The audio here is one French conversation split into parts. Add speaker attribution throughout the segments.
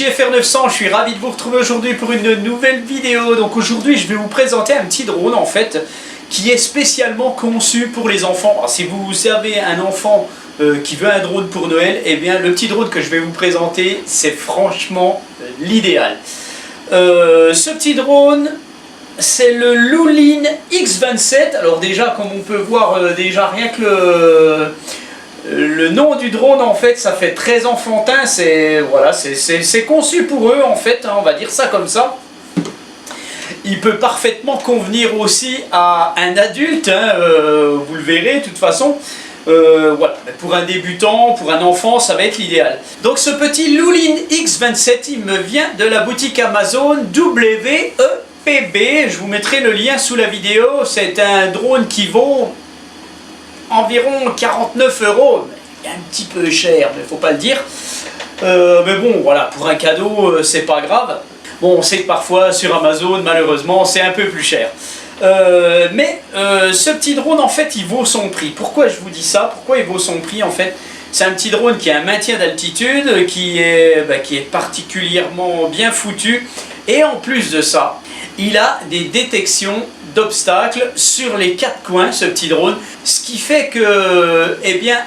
Speaker 1: JFR900, je suis ravi de vous retrouver aujourd'hui pour une nouvelle vidéo. Donc aujourd'hui je vais vous présenter un petit drone en fait qui est spécialement conçu pour les enfants. Alors, si vous avez un enfant qui veut un drone pour Noël, eh bien le petit drone que je vais vous présenter c'est franchement l'idéal. Ce petit drone c'est le Lulin X27. Alors déjà comme on peut voir déjà rien que le nom du drone en fait ça fait très enfantin, c'est voilà, c'est conçu pour eux en fait, hein, on va dire ça comme ça. Il peut parfaitement convenir aussi à un adulte, hein, vous le verrez de toute façon. Voilà, pour un débutant, pour un enfant, ça va être l'idéal. Donc ce petit Lulin X27, il me vient de la boutique Amazon WEPB. Je vous mettrai le lien sous la vidéo. C'est un drone qui vaut environ 49 €, un petit peu cher, mais faut pas le dire. Mais bon, voilà, pour un cadeau, c'est pas grave. Bon, on sait que parfois sur Amazon, malheureusement, c'est un peu plus cher. Ce petit drone, en fait, il vaut son prix. Pourquoi je vous dis ça? Pourquoi il vaut son prix, en fait? C'est un petit drone qui a un maintien d'altitude, qui est particulièrement bien foutu. Et en plus de ça, il a des détections d'obstacles sur les quatre coins, ce petit drone, ce qui fait que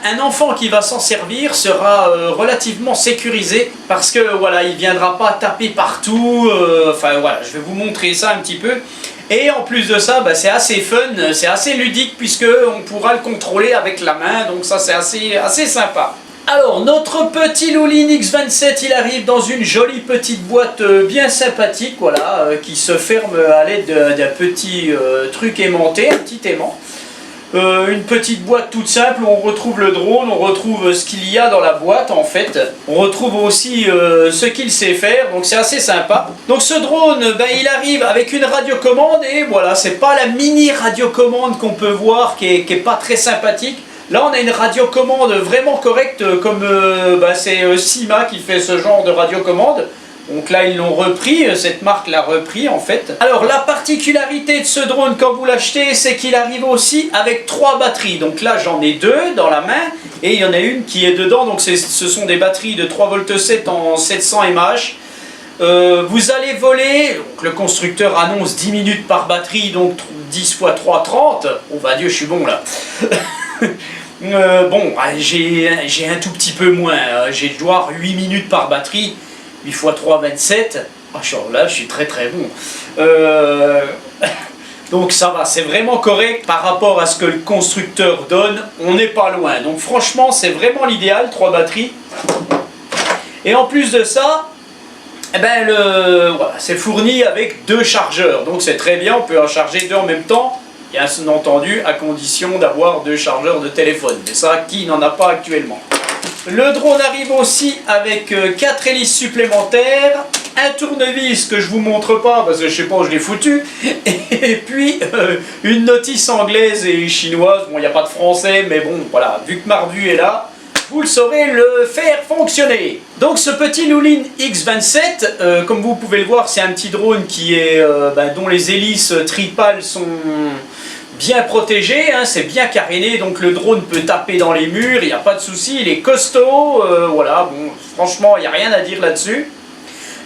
Speaker 1: un enfant qui va s'en servir sera relativement sécurisé parce que voilà, il viendra pas taper partout. Enfin voilà, je vais vous montrer ça un petit peu. Et en plus de ça, c'est assez fun, c'est assez ludique puisque on pourra le contrôler avec la main, donc ça c'est assez sympa. Alors, notre petit Lulin X27, il arrive dans une jolie petite boîte bien sympathique, voilà, qui se ferme à l'aide d'un petit truc aimanté, un petit aimant. Une petite boîte toute simple où on retrouve le drone, on retrouve ce qu'il y a dans la boîte en fait. On retrouve aussi ce qu'il sait faire, donc c'est assez sympa. Donc ce drone, il arrive avec une radiocommande et voilà, c'est pas la mini radiocommande qu'on peut voir qui est pas très sympathique. Là on a une radiocommande vraiment correcte comme c'est Syma qui fait ce genre de radiocommande. Donc là ils l'ont repris, cette marque l'a repris en fait. Alors la particularité de ce drone quand vous l'achetez, c'est qu'il arrive aussi avec 3 batteries. Donc là j'en ai 2 dans la main et il y en a une qui est dedans. Donc ce sont des batteries de 3,7 V en 700 mAh. Vous allez voler, donc le constructeur annonce 10 minutes par batterie, donc 10 x 3, 30. Oh bah Dieu, je suis bon là. J'ai un tout petit peu moins, j'ai je dois 8 minutes par batterie, 8 x 3, 27. Là je suis très bon. Donc ça va, c'est vraiment correct par rapport à ce que le constructeur donne, on n'est pas loin. Donc franchement c'est vraiment l'idéal, 3 batteries. Et en plus de ça, c'est fourni avec 2 chargeurs, donc c'est très bien, on peut en charger 2 en même temps. Bien entendu, à condition d'avoir 2 chargeurs de téléphone. Mais ça, qui n'en a pas actuellement? Le drone arrive aussi avec 4 hélices supplémentaires, un tournevis que je vous montre pas parce que je sais pas où je l'ai foutu, et puis une notice anglaise et chinoise. Bon, il n'y a pas de français, mais bon, voilà, vu que Mardu est là, vous le saurez le faire fonctionner. Donc ce petit Lulin X27, comme vous pouvez le voir, c'est un petit drone qui est, dont les hélices tripales sont bien protégées, hein, c'est bien caréné, donc le drone peut taper dans les murs, il n'y a pas de souci, il est costaud, voilà, bon, franchement il n'y a rien à dire là-dessus.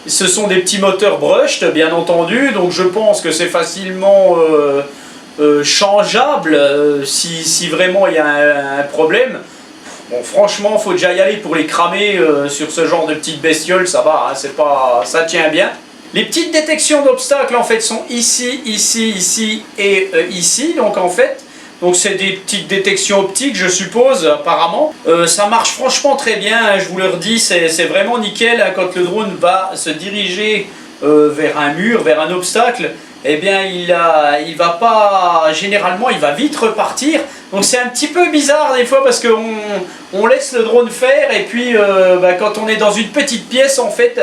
Speaker 1: Ce sont des petits moteurs brushed, bien entendu, donc je pense que c'est facilement changeable si vraiment il y a un problème. Bon, franchement, faut déjà y aller pour les cramer sur ce genre de petites bestioles, ça va, hein, c'est pas, ça tient bien. Les petites détections d'obstacles en fait sont ici, ici, ici et ici, donc en fait, c'est des petites détections optiques, je suppose, apparemment. Ça marche franchement très bien, hein, je vous le redis, c'est vraiment nickel, hein, quand le drone va se diriger vers un mur, vers un obstacle. Il va pas, généralement il va vite repartir, donc c'est un petit peu bizarre des fois parce qu'on laisse le drone faire et puis quand on est dans une petite pièce en fait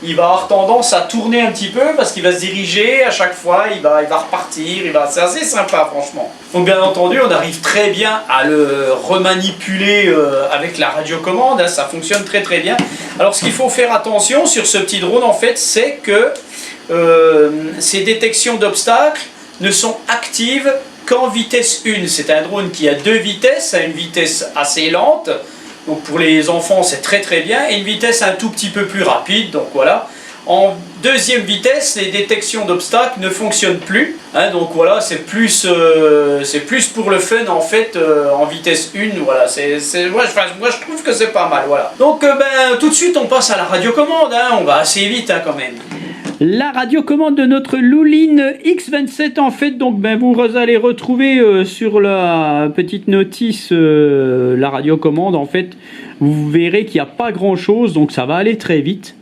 Speaker 1: il va avoir tendance à tourner un petit peu parce qu'il va se diriger à chaque fois, il va repartir, c'est assez sympa franchement. Donc bien entendu on arrive très bien à le remanipuler avec la radiocommande, hein, ça fonctionne très bien. Alors ce qu'il faut faire attention sur ce petit drone en fait, c'est que ces détections d'obstacles ne sont actives qu'en vitesse 1. C'est un drone qui a 2 vitesses, à une vitesse assez lente, Donc pour les enfants, c'est très très bien. Et une vitesse un tout petit peu plus rapide. Donc voilà. En deuxième vitesse, les détections d'obstacles ne fonctionnent plus. Hein, donc voilà, c'est plus pour le fun en fait, en vitesse 1. Voilà, moi je trouve que c'est pas mal. Voilà. Donc tout de suite, on passe à la radiocommande. Hein, on va assez vite hein, quand même.
Speaker 2: La radiocommande de notre Louline X27 en fait, donc vous allez retrouver sur la petite notice la radiocommande en fait. Vous verrez qu'il n'y a pas grand chose, donc ça va aller très vite.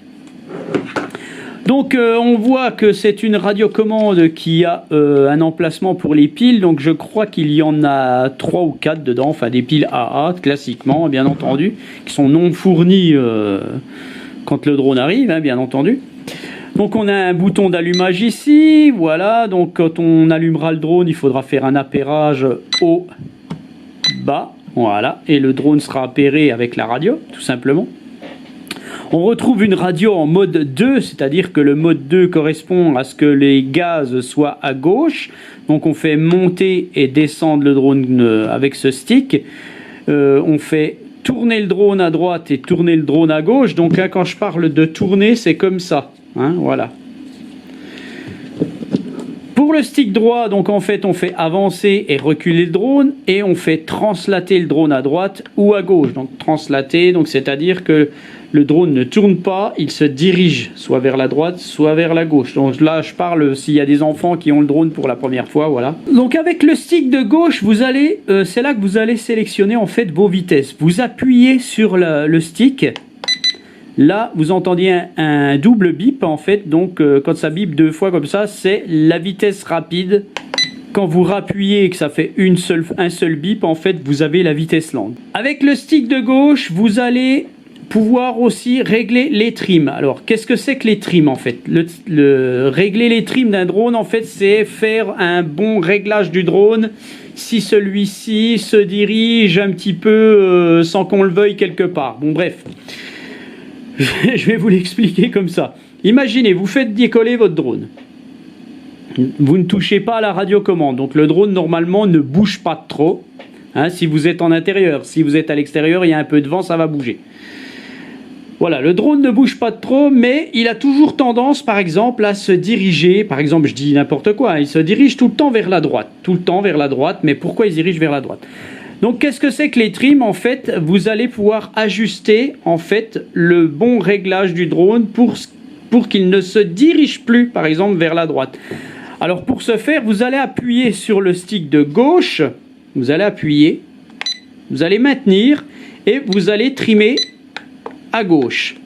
Speaker 2: Donc on voit que c'est une radiocommande qui a un emplacement pour les piles, donc je crois qu'il y en a 3 ou 4 dedans, enfin des piles AA classiquement bien entendu, qui sont non fournies quand le drone arrive, hein, bien entendu. Donc on a un bouton d'allumage ici, voilà, donc quand on allumera le drone, il faudra faire un appairage au bas, voilà, et le drone sera appairé avec la radio, tout simplement. On retrouve une radio en mode 2, c'est-à-dire que le mode 2 correspond à ce que les gaz soient à gauche. Donc on fait monter et descendre le drone avec ce stick. On fait tourner le drone à droite et tourner le drone à gauche. Donc hein, quand je parle de tourner, c'est comme ça. Hein, voilà. Pour le stick droit, donc en fait on fait avancer et reculer le drone et on fait translater le drone à droite ou à gauche. Donc translater, donc c'est-à-dire que le drone ne tourne pas, il se dirige soit vers la droite, soit vers la gauche. Donc là je parle s'il y a des enfants qui ont le drone pour la première fois, voilà. Donc avec le stick de gauche, vous allez, c'est là que vous allez sélectionner en fait vos vitesses. Vous appuyez sur le stick. Là, vous entendiez un double bip en fait, donc quand ça bip 2 fois comme ça, c'est la vitesse rapide. Quand vous rappuyez et que ça fait un seul bip, en fait, vous avez la vitesse lente. Avec le stick de gauche, vous allez pouvoir aussi régler les trims. Alors, qu'est-ce que c'est que les trims en fait? Régler les trims d'un drone, en fait, c'est faire un bon réglage du drone. Si celui-ci se dirige un petit peu sans qu'on le veuille quelque part. Bon, bref. Je vais vous l'expliquer comme ça. Imaginez, vous faites décoller votre drone. Vous ne touchez pas à la radiocommande. Donc le drone, normalement, ne bouge pas trop. Hein, si vous êtes en intérieur. Si vous êtes à l'extérieur, il y a un peu de vent, ça va bouger. Voilà, le drone ne bouge pas trop, mais il a toujours tendance, par exemple, à se diriger. Par exemple, je dis n'importe quoi. Hein, il se dirige tout le temps vers la droite. Tout le temps vers la droite. Mais pourquoi il se dirige vers la droite ? Donc qu'est-ce que c'est que les trims? En fait, vous allez pouvoir ajuster en fait le bon réglage du drone pour qu'il ne se dirige plus par exemple vers la droite. Alors pour ce faire, vous allez appuyer sur le stick de gauche, vous allez appuyer, vous allez maintenir et vous allez trimer à gauche.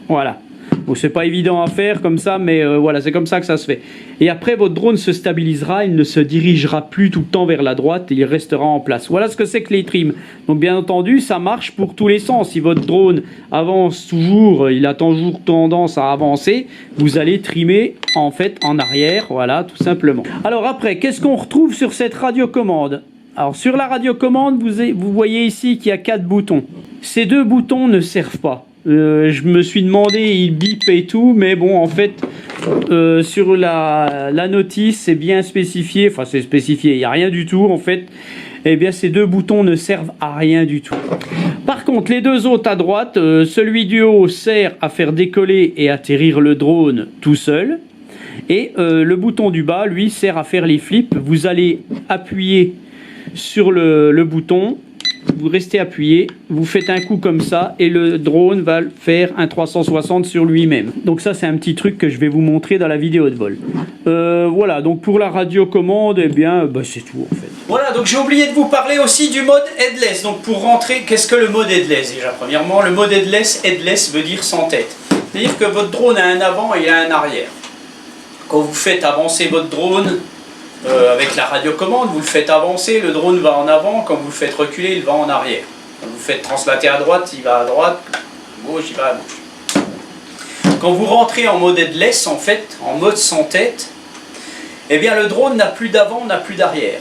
Speaker 2: Voilà. Bon, c'est pas évident à faire comme ça, mais voilà, c'est comme ça que ça se fait. Et après, votre drone se stabilisera, il ne se dirigera plus tout le temps vers la droite, il restera en place. Voilà ce que c'est que les trims. Donc bien entendu, ça marche pour tous les sens. Si votre drone avance toujours, il a toujours tendance à avancer, vous allez trimer en fait en arrière, voilà, tout simplement. Alors après, qu'est-ce qu'on retrouve sur cette radiocommande? Alors sur la radiocommande, vous voyez ici qu'il y a 4 boutons. Ces 2 boutons ne servent pas. Je me suis demandé, il bip et tout, mais bon, en fait, sur la notice, c'est bien spécifié, enfin c'est spécifié, il n'y a rien du tout, en fait. Eh bien, ces 2 boutons ne servent à rien du tout. Par contre, les 2 autres à droite, celui du haut sert à faire décoller et atterrir le drone tout seul. Et le bouton du bas, lui, sert à faire les flips. Vous allez appuyer sur le bouton. Vous restez appuyé, vous faites un coup comme ça et le drone va faire un 360 sur lui-même. Donc ça c'est un petit truc que je vais vous montrer dans la vidéo de vol. Voilà, donc pour la radiocommande, eh bien c'est tout en fait.
Speaker 1: Voilà, donc j'ai oublié de vous parler aussi du mode headless. Donc pour rentrer, qu'est-ce que le mode headless déjà? Premièrement, le mode headless veut dire sans tête. C'est-à-dire que votre drone a un avant et un arrière. Quand vous faites avancer votre drone, avec la radiocommande, vous le faites avancer, le drone va en avant, quand vous le faites reculer, il va en arrière. Quand vous le faites translater à droite, il va à droite, à gauche, il va à gauche. Quand vous rentrez en mode headless, en fait, en mode sans tête, eh bien le drone n'a plus d'avant, n'a plus d'arrière.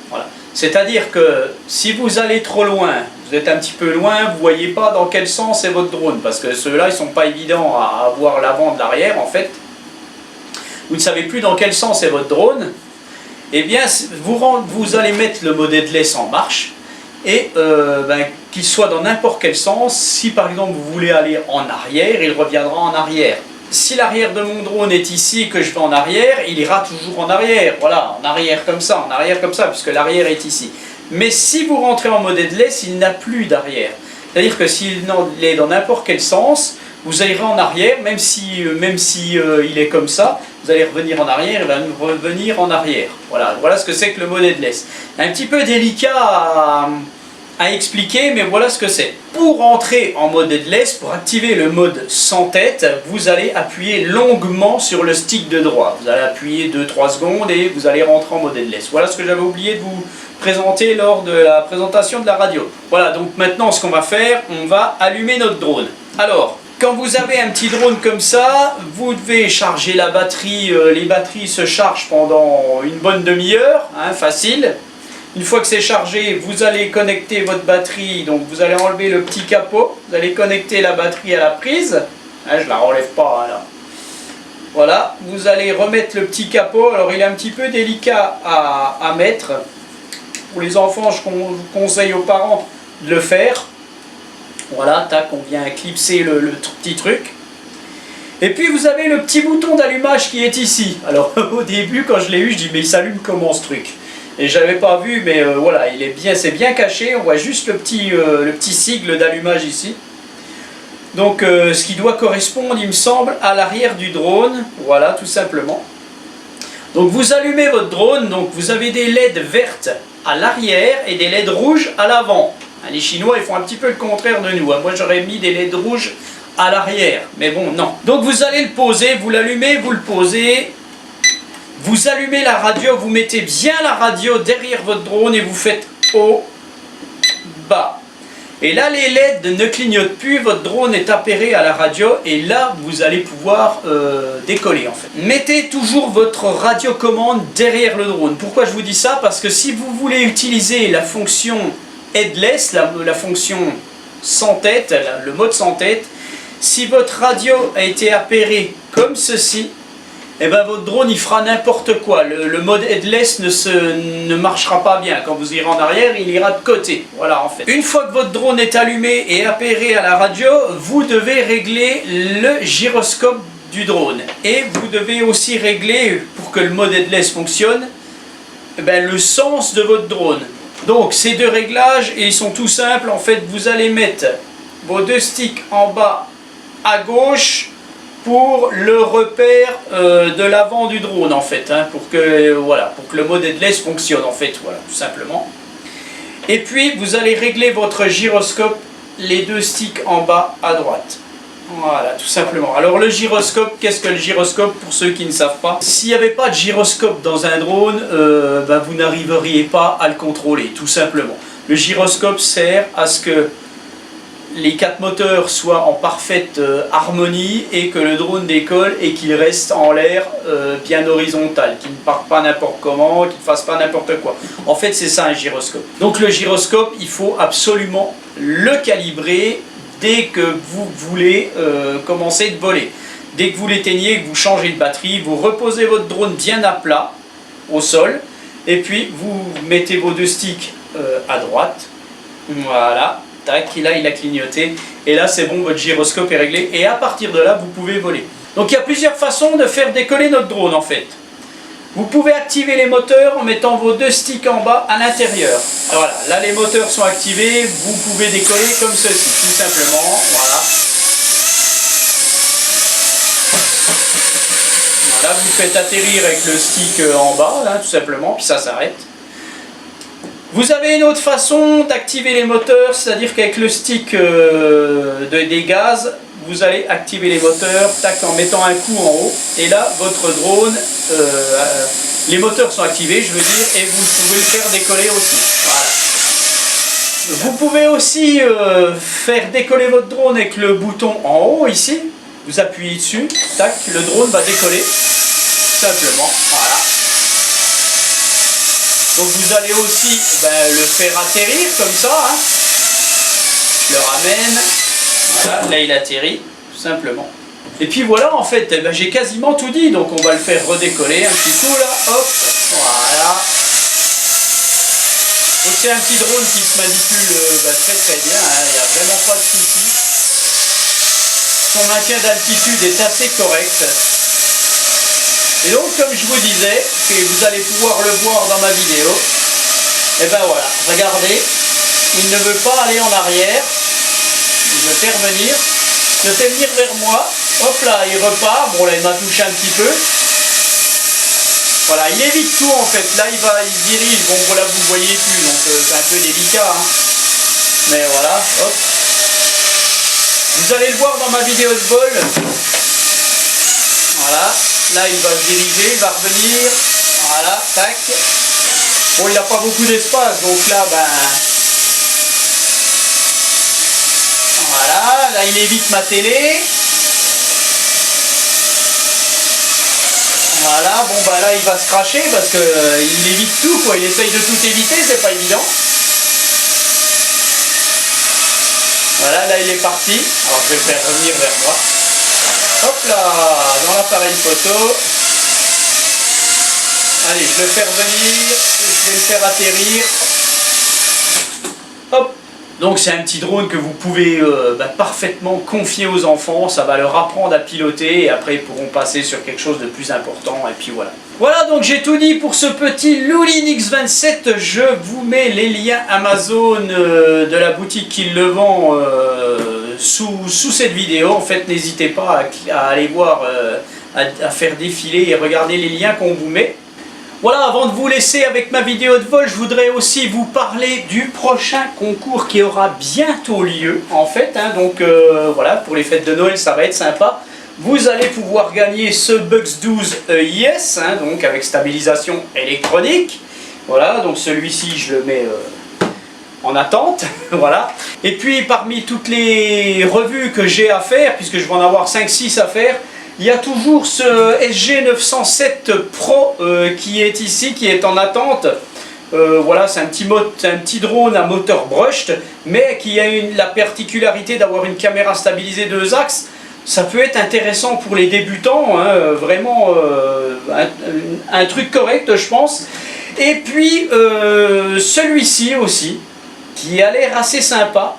Speaker 1: Voilà. C'est-à-dire que si vous allez trop loin, vous êtes un petit peu loin, vous ne voyez pas dans quel sens est votre drone, parce que ceux-là, ils ne sont pas évidents à avoir l'avant de l'arrière, en fait. Vous ne savez plus dans quel sens est votre drone. eh bien vous allez mettre le mode headless en marche et qu'il soit dans n'importe quel sens. Si par exemple vous voulez aller en arrière, il reviendra en arrière. Si l'arrière de mon drone est ici et que je vais en arrière, il ira toujours en arrière. Voilà, en arrière comme ça, puisque l'arrière est ici. Mais si vous rentrez en mode headless, il n'a plus d'arrière. C'est-à-dire que s'il est dans n'importe quel sens, vous irez en arrière, même si il est comme ça, vous allez revenir en arrière, il va revenir en arrière. Voilà ce que c'est que le mode headless. Un petit peu délicat à expliquer, mais voilà ce que c'est. Pour entrer en mode headless, pour activer le mode sans tête, vous allez appuyer longuement sur le stick de droit. Vous allez appuyer 2-3 secondes et vous allez rentrer en mode headless. Voilà ce que j'avais oublié de vous présenter lors de la présentation de la radio. Voilà, donc maintenant ce qu'on va faire, on va allumer notre drone. Alors, quand vous avez un petit drone comme ça, vous devez charger la batterie. Les batteries se chargent pendant une bonne demi-heure, facile. Une fois que c'est chargé, vous allez connecter votre batterie. Donc vous allez enlever le petit capot, vous allez connecter la batterie à la prise. Je la relève pas là. Voilà, vous allez remettre le petit capot. Alors il est un petit peu délicat à mettre. Pour les enfants, je conseille aux parents de le faire. Voilà, tac, on vient clipser le petit truc. Et puis vous avez le petit bouton d'allumage qui est ici. Alors au début, quand je l'ai eu, je dis mais il s'allume comment ce truc? Et je n'avais pas vu, mais voilà, c'est bien caché. On voit juste le petit sigle d'allumage ici. Donc ce qui doit correspondre, il me semble, à l'arrière du drone. Voilà, tout simplement. Donc vous allumez votre drone. Donc vous avez des LED vertes à l'arrière et des LED rouges à l'avant. Les Chinois, ils font un petit peu le contraire de nous. Moi, j'aurais mis des LED rouges à l'arrière. Mais bon, non. Donc vous allez le poser, vous l'allumez, vous le posez. Vous allumez la radio, vous mettez bien la radio derrière votre drone et vous faites haut, bas. Et là, les LED ne clignotent plus, votre drone est appairé à la radio et là, vous allez pouvoir décoller en fait. Mettez toujours votre radiocommande derrière le drone. Pourquoi je vous dis ça? Parce que si vous voulez utiliser la fonction headless, la fonction sans tête, le mode sans tête, si votre radio a été appairée comme ceci, et ben votre drone il fera n'importe quoi. Le mode headless ne marchera pas bien. Quand vous irez en arrière, il ira de côté. Voilà en fait. Une fois que votre drone est allumé et appairé à la radio, vous devez régler le gyroscope du drone. Et vous devez aussi régler, pour que le mode headless fonctionne, le sens de votre drone. Donc ces deux réglages, et ils sont tout simples. En fait, vous allez mettre vos deux sticks en bas à gauche pour le repère de l'avant du drone en fait, pour que le mode headless fonctionne en fait, voilà, tout simplement. Et puis vous allez régler votre gyroscope, les deux sticks en bas à droite. Voilà, tout simplement. Alors le gyroscope, qu'est-ce que le gyroscope pour ceux qui ne savent pas? S'il n'y avait pas de gyroscope dans un drone, vous n'arriveriez pas à le contrôler, tout simplement. Le gyroscope sert à ce que les 4 moteurs soient en parfaite harmonie et que le drone décolle et qu'il reste en l'air bien horizontal, qu'il ne parte pas n'importe comment, qu'il ne fasse pas n'importe quoi. En fait, c'est ça un gyroscope. Donc le gyroscope, il faut absolument le calibrer dès que vous voulez commencer de voler. Dès que vous l'éteignez, que vous changez de batterie, vous reposez votre drone bien à plat au sol et puis vous mettez vos deux sticks à droite. Voilà. Tac, et là il a clignoté, et là c'est bon, votre gyroscope est réglé, et à partir de là vous pouvez voler. Donc il y a plusieurs façons de faire décoller notre drone en fait. Vous pouvez activer les moteurs en mettant vos deux sticks en bas à l'intérieur. Voilà, là les moteurs sont activés, vous pouvez décoller comme ceci, tout simplement, voilà. Voilà, vous faites atterrir avec le stick en bas, là, tout simplement, puis ça s'arrête. Vous avez une autre façon d'activer les moteurs, c'est-à-dire qu'avec le stick des gaz, vous allez activer les moteurs, tac, en mettant un coup en haut, et là, votre drone, les moteurs sont activés, je veux dire, et vous pouvez le faire décoller aussi. Voilà. Vous pouvez aussi faire décoller votre drone avec le bouton en haut, ici, vous appuyez dessus, tac, le drone va décoller, simplement, voilà. Donc vous allez aussi le faire atterrir comme ça, je le ramène, voilà, là il atterrit, tout simplement. Et puis voilà en fait, j'ai quasiment tout dit, donc on va le faire redécoller un petit coup là, hop, Voilà. Donc c'est un petit drone qui se manipule très très bien, hein. Il n'y a vraiment pas de souci. Son maintien d'altitude est assez correct. Et donc comme je vous disais, et vous allez pouvoir le voir dans ma vidéo, et ben voilà, regardez, il ne veut pas aller en arrière, je le fais revenir, je le fais venir vers moi, hop là, il repart, bon là il m'a touché un petit peu. Voilà, il évite tout en fait, là il se dirige, bon voilà vous ne voyez plus, donc c'est un peu délicat, hein. Mais voilà, hop. Vous allez le voir dans ma vidéo de vol. Voilà, là il va se diriger, il va revenir, voilà, tac. Bon il n'a pas beaucoup d'espace, donc là voilà, là il évite ma télé. Voilà, bon bah là il va se cracher parce que il évite tout quoi, il essaye de tout éviter, c'est pas évident. Voilà, là il est parti, alors je vais le faire revenir vers moi. Hop là, dans l'appareil photo. Allez, je le fais revenir, je vais le faire atterrir. Hop. Donc c'est un petit drone que vous pouvez parfaitement confier aux enfants, ça va leur apprendre à piloter et après ils pourront passer sur quelque chose de plus important et puis voilà. Voilà, donc j'ai tout dit pour ce petit Lulin X27, je vous mets les liens Amazon de la boutique qui le vend sous cette vidéo. En fait n'hésitez pas à aller voir, à faire défiler et regarder les liens qu'on vous met. Voilà, avant de vous laisser avec ma vidéo de vol, je voudrais aussi vous parler du prochain concours qui aura bientôt lieu, en fait, hein, donc voilà, pour les fêtes de Noël, ça va être sympa. Vous allez pouvoir gagner ce Bugs 12 EIS, hein, donc avec stabilisation électronique. Voilà, donc celui-ci, je le mets en attente, voilà. Et puis, parmi toutes les revues que j'ai à faire, puisque je vais en avoir 5-6 à faire, il y a toujours ce SG907 Pro qui est ici, qui est en attente. Voilà, c'est un petit drone à moteur brushed, mais qui a la particularité d'avoir une caméra stabilisée 2 axes. Ça peut être intéressant pour les débutants, hein, vraiment un truc correct, je pense. Et puis, celui-ci aussi, qui a l'air assez sympa,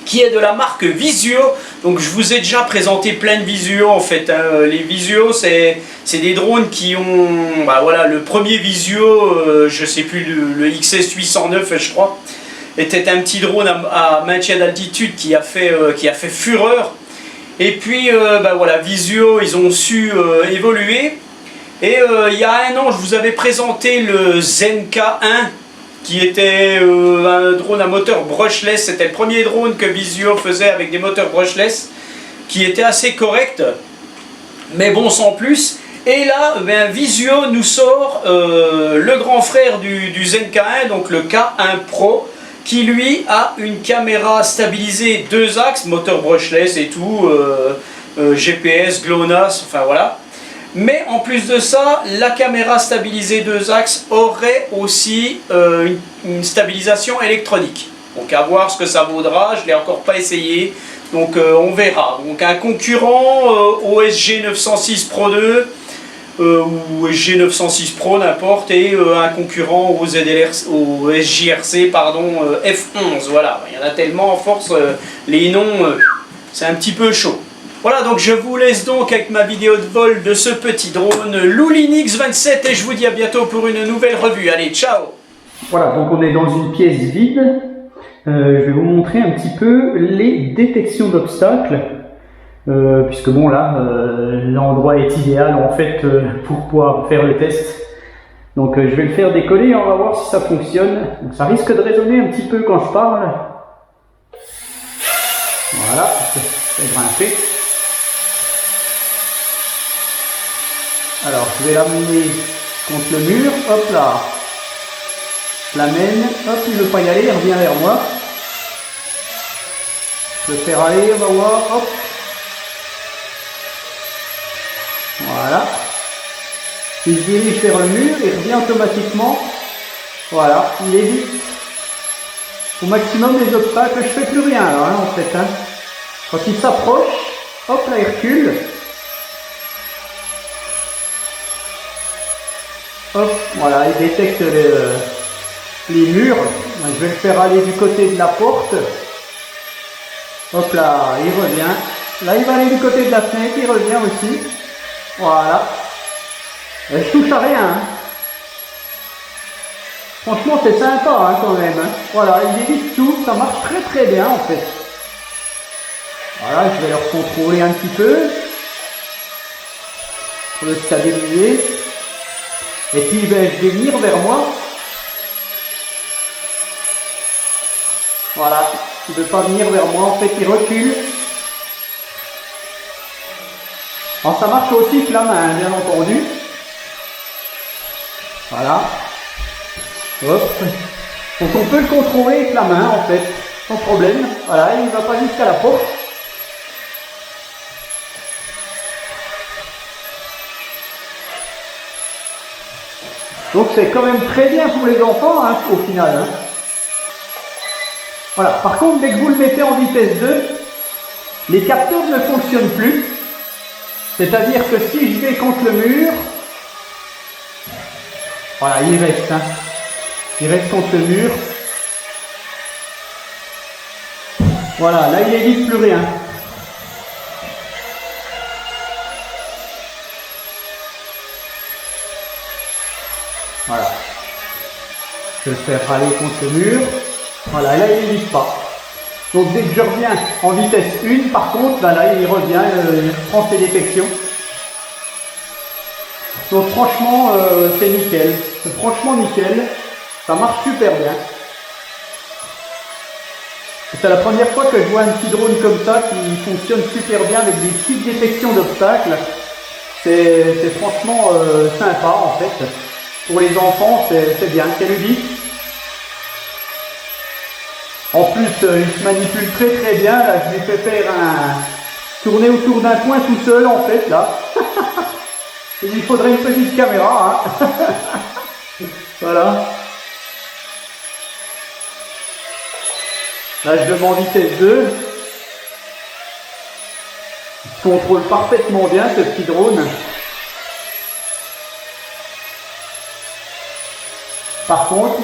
Speaker 1: qui est de la marque Visuo. Donc je vous ai déjà présenté plein de Visuo en fait, hein. Les Visuo c'est des drones qui ont, voilà, le premier Visuo, je sais plus, le XS 809 je crois, était un petit drone à maintien d'altitude qui a fait fureur. Et puis voilà, Visuo ils ont su évoluer. Et il y a un an je vous avais présenté le Zenka 1 qui était un drone à moteur brushless. C'était le premier drone que Visuo faisait avec des moteurs brushless, qui était assez correct, mais bon, sans plus. Et là, Visuo nous sort le grand frère du Zenka 1, donc le K1 Pro, qui lui a une caméra stabilisée 2 axes, moteur brushless et tout, GPS, GLONASS, enfin voilà. Mais en plus de ça, la caméra stabilisée 2 axes aurait aussi une stabilisation électronique. Donc à voir ce que ça vaudra, je ne l'ai encore pas essayé, donc on verra. Donc un concurrent au SG906 Pro 2 ou SG906 Pro n'importe, et un concurrent au SJRC pardon, F11. Voilà, il y en a tellement en force, les noms, c'est un petit peu chaud. Voilà, donc je vous laisse donc avec ma vidéo de vol de ce petit drone Lulin X27 et je vous dis à bientôt pour une nouvelle revue. Allez, ciao! Voilà, donc on est dans une pièce vide. Je vais vous montrer un petit peu les détections d'obstacles. Puisque bon là, l'endroit est idéal en fait pour pouvoir faire le test. Donc je vais le faire décoller et on va voir si ça fonctionne. Donc, ça risque de résonner un petit peu quand je parle. Voilà, je vais grimper. Alors, je vais l'amener contre le mur, hop là, je l'amène, hop, il ne veut pas y aller, il revient vers moi. Je vais le faire aller, on va voir, hop. Voilà. Il se dirige vers le mur, il revient automatiquement. Voilà, il évite au maximum les obstacles, je fais plus rien alors, hein, en fait. Hein. Quand il s'approche, hop là, il recule. Hop.
Speaker 2: Voilà, il détecte les murs. Je vais le faire aller du côté de la porte. Hop là, il revient. Là, il va aller du côté de la fenêtre, il revient aussi. Voilà. Et je touche à rien. Hein. Franchement, c'est sympa hein, quand même. Hein. Voilà, il évite tout, ça marche très très bien en fait. Voilà, je vais le contrôler un petit peu. Pour le stabiliser. Et puis, ben, je vais venir vers moi. Voilà, il ne veut pas venir vers moi, en fait, il recule. Alors, ça marche aussi que la main, bien entendu. Voilà. Hop. Donc, on peut le contrôler avec la main, en fait, sans problème. Voilà, il ne va pas jusqu'à la porte. Donc c'est quand même très bien pour les enfants hein, au final. Hein. Voilà. Par contre, dès que vous le mettez en vitesse 2, les capteurs ne fonctionnent plus. C'est-à-dire que si je vais contre le mur, voilà, il reste. Hein. Il reste contre le mur. Voilà, là il n'évite plus rien. Voilà. Je vais le faire aller contre le mur. Voilà, là il n'hésite pas. Donc dès que je reviens en vitesse 1, par contre, là il revient, il prend ses détections. Donc franchement, c'est nickel. C'est franchement nickel. Ça marche super bien. C'est la première fois que je vois un petit drone comme ça qui fonctionne super bien avec des petites détections d'obstacles. C'est franchement sympa en fait. Pour les enfants, c'est bien, c'est ludique. En plus, il se manipule très très bien. Là, je lui fais faire tourner autour d'un point tout seul en fait là. Il lui faudrait une petite caméra. Hein. Voilà. Là, je demande vitesse 2. Il contrôle parfaitement bien ce petit drone. Par contre,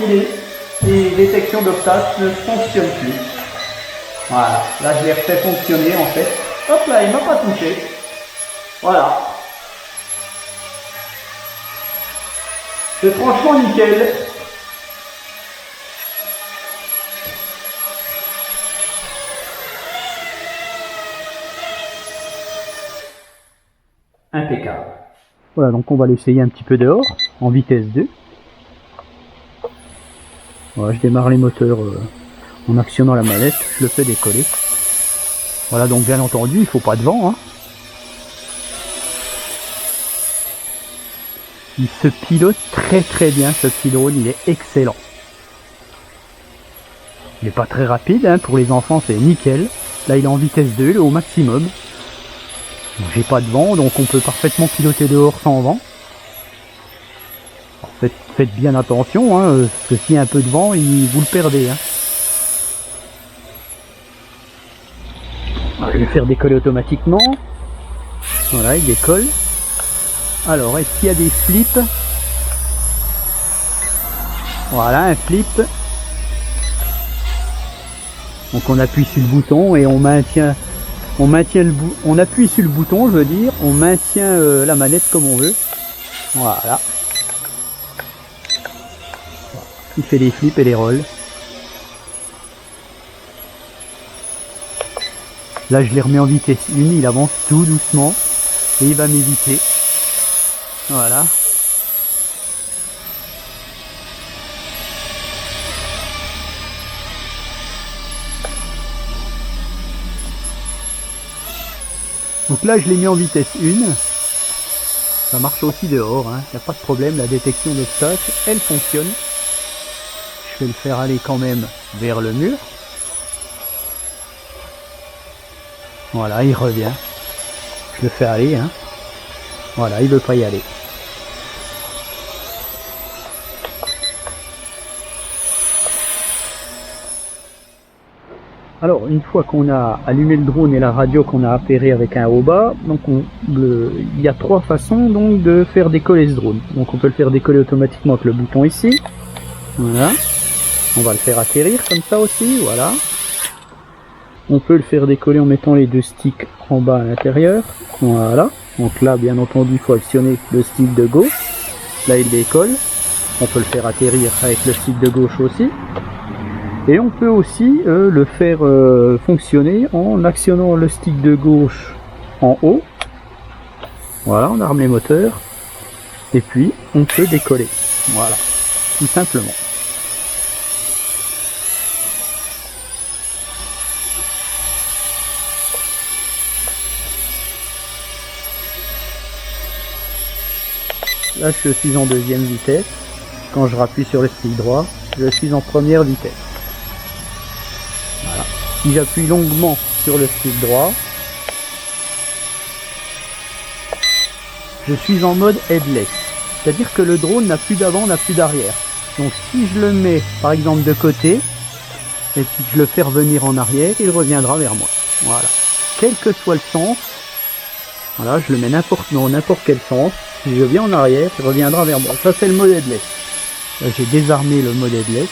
Speaker 2: les détections d'obstacles ne fonctionnent plus. Voilà, là je l'ai refait fonctionner en fait. Hop là, il m'a pas touché. Voilà. C'est franchement nickel. Impeccable. Voilà, donc on va l'essayer un petit peu dehors, en vitesse 2. Voilà, je démarre les moteurs en actionnant la manette, je le fais décoller. Voilà, donc bien entendu, il faut pas de vent. Hein. Il se pilote très très bien, ce petit drone, il est excellent. Il n'est pas très rapide, hein, pour les enfants c'est nickel. Là il est en vitesse 2, il est au maximum. J'ai pas de vent, donc on peut parfaitement piloter dehors sans vent. Faites bien attention, hein, parce que s'il y a un peu de vent, vous le perdez. Hein. Alors, je vais le faire décoller automatiquement. Voilà, il décolle. Alors, est-ce qu'il y a des flips? Voilà, un flip. Donc on appuie sur le bouton et on appuie sur le bouton, je veux dire, on maintient la manette comme on veut. Voilà. Il fait les flips et les rolls. Là je les remets en vitesse 1, il avance tout doucement et il va m'éviter. Voilà. Donc là je l'ai mis en vitesse 1. Ça marche aussi dehors, hein. Il n'y a pas de problème, la détection d'obstacles, elle fonctionne. Je vais le faire aller quand même vers le mur. Voilà, il revient. Je le fais aller, hein. Voilà, il veut pas y aller. Alors, une fois qu'on a allumé le drone et la radio qu'on a appairé avec un haut bas, donc il y a 3 façons donc de faire décoller ce drone. Donc on peut le faire décoller automatiquement avec le bouton ici. Voilà. On va le faire atterrir comme ça aussi, voilà. On peut le faire décoller en mettant les 2 sticks en bas à l'intérieur. Voilà. Donc là, bien entendu, il faut actionner le stick de gauche. Là, il décolle. On peut le faire atterrir avec le stick de gauche aussi. Et on peut aussi le faire fonctionner en actionnant le stick de gauche en haut. Voilà, on arme les moteurs. Et puis, on peut décoller. Voilà, tout simplement. Là, je suis en 2e vitesse. Quand je rappuie sur le stick droit, je suis en 1re vitesse. Voilà. Si j'appuie longuement sur le stick droit, je suis en mode headless. C'est-à-dire que le drone n'a plus d'avant, n'a plus d'arrière. Donc si je le mets par exemple de côté, et puis que je le fais revenir en arrière, il reviendra vers moi. Voilà. Quel que soit le sens, voilà, je le mets dans n'importe quel sens. Si je viens en arrière, il reviendra vers moi. Ça c'est le mode headless. Là j'ai désarmé le mode headless.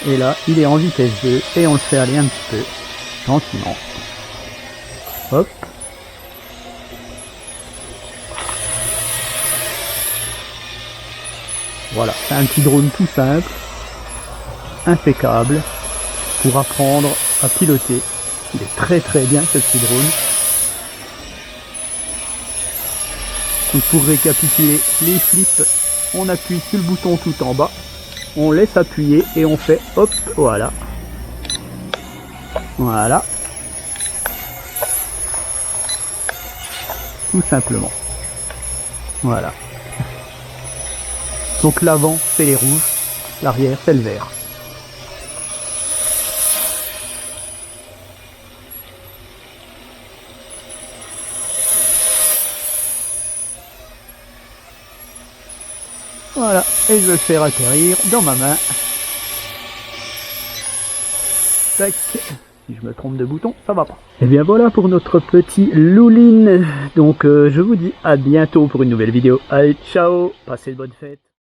Speaker 2: Et là, il est en vitesse 2 et on le fait aller un petit peu, gentiment. Hop. Voilà, c'est un petit drone tout simple, impeccable, pour apprendre à piloter. Il est très très bien ce petit drone. Donc pour récapituler les flips, on appuie sur le bouton tout en bas. On laisse appuyer et on fait hop, voilà. Voilà. Tout simplement. Voilà. Donc l'avant c'est les rouges, l'arrière c'est le vert. Voilà, et je vais le faire atterrir dans ma main. Tac. Si je me trompe de bouton, ça va pas. Et bien voilà pour notre petit Lulin. Donc je vous dis à bientôt pour une nouvelle vidéo. Allez, ciao, passez de bonnes fêtes.